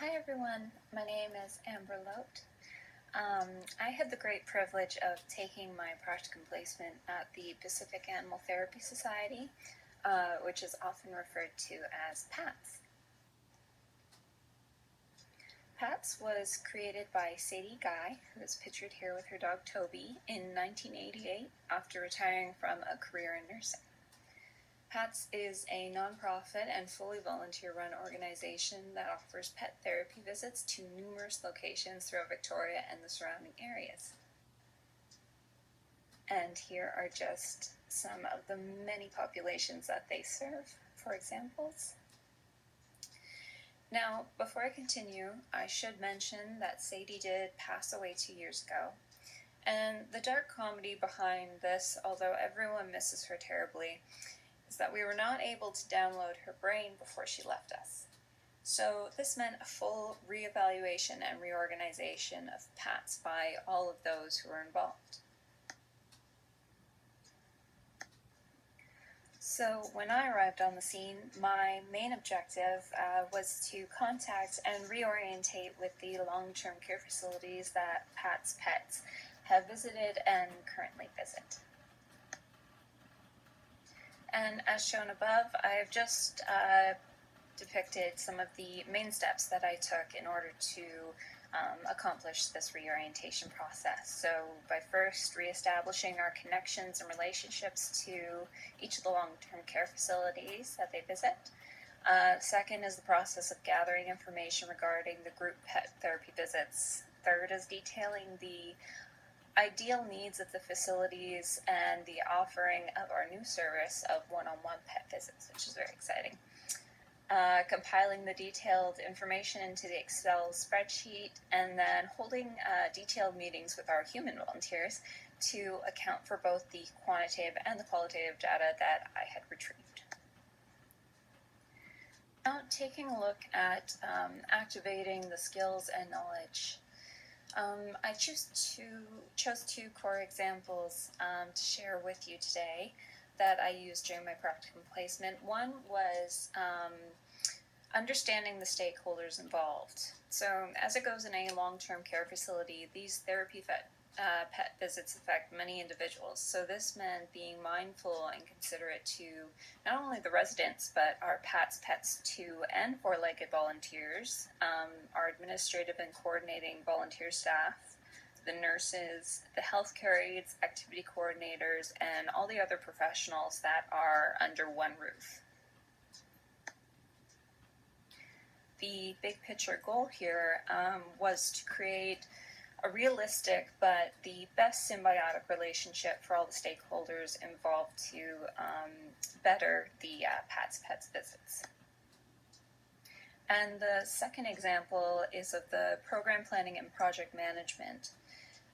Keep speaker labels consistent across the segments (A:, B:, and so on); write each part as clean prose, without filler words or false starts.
A: Hi everyone, my name is Amber Lote. I had the great privilege of taking my practicum placement at the Pacific Animal Therapy Society, which is often referred to as PATS. PATS was created by Sadie Guy, who is pictured here with her dog Toby, in 1988 after retiring from a career in nursing. PATS is a nonprofit and fully volunteer-run organization that offers pet therapy visits to numerous locations throughout Victoria and the surrounding areas. And here are just some of the many populations that they serve, for examples. Now, before I continue, I should mention that Sadie did pass away 2 years ago. And the dark comedy behind this, although everyone misses her terribly, is that we were not able to download her brain before she left us. So this meant a full reevaluation and reorganization of PATS by all of those who were involved. So when I arrived on the scene, my main objective was to contact and reorientate with the long-term care facilities that PATS pets have visited and currently visit. And as shown above, I have just depicted some of the main steps that I took in order to accomplish this reorientation process. So by first reestablishing our connections and relationships to each of the long-term care facilities that they visit. Second is the process of gathering information regarding the group pet therapy visits. Third is detailing the ideal needs of the facilities and the offering of our new service of one-on-one pet visits, which is very exciting. Compiling the detailed information into the Excel spreadsheet, and then holding detailed meetings with our human volunteers to account for both the quantitative and the qualitative data that I had retrieved. Now, taking a look at activating the skills and knowledge. I chose two core examples to share with you today that I used during my practicum placement. One was understanding the stakeholders involved. So as it goes in a long-term care facility, these therapy pet visits affect many individuals. So this meant being mindful and considerate to not only the residents, but our PATS pets 2 and 4-legged volunteers, our administrative and coordinating volunteer staff, the nurses, the healthcare aides, activity coordinators, and all the other professionals that are under one roof. The big picture goal here was to create a realistic but the best symbiotic relationship for all the stakeholders involved to better the PATS pets visits. And the second example is of the program planning and project management.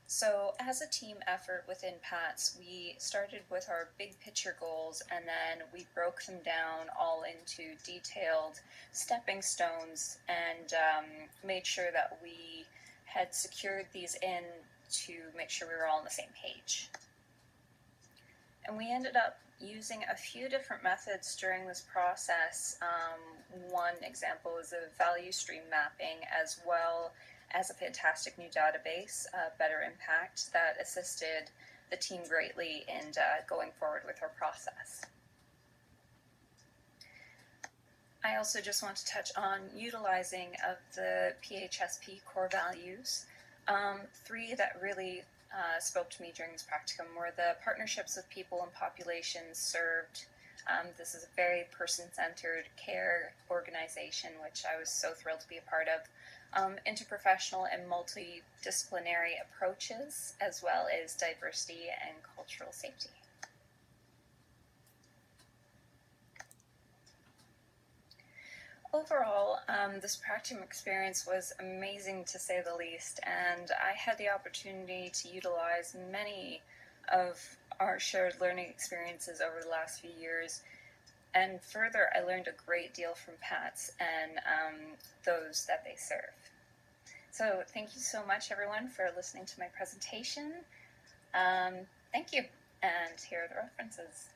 A: So as a team effort within PATS, we started with our big picture goals, and then we broke them down all into detailed stepping stones and made sure that we had secured these in to make sure we were all on the same page. And we ended up using a few different methods during this process. One example is a value stream mapping, as well as a fantastic new database, Better Impact, that assisted the team greatly in going forward with our process. I also just want to touch on utilizing of the PHSP core values. 3 that really spoke to me during this practicum were the partnerships with people and populations served. This is a very person-centered care organization, which I was so thrilled to be a part of. Interprofessional and multidisciplinary approaches, as well as diversity and cultural safety. Overall, this practicum experience was amazing to say the least, and I had the opportunity to utilize many of our shared learning experiences over the last few years. And further, I learned a great deal from PATS and those that they serve. So thank you so much, everyone, for listening to my presentation. Thank you, and here are the references.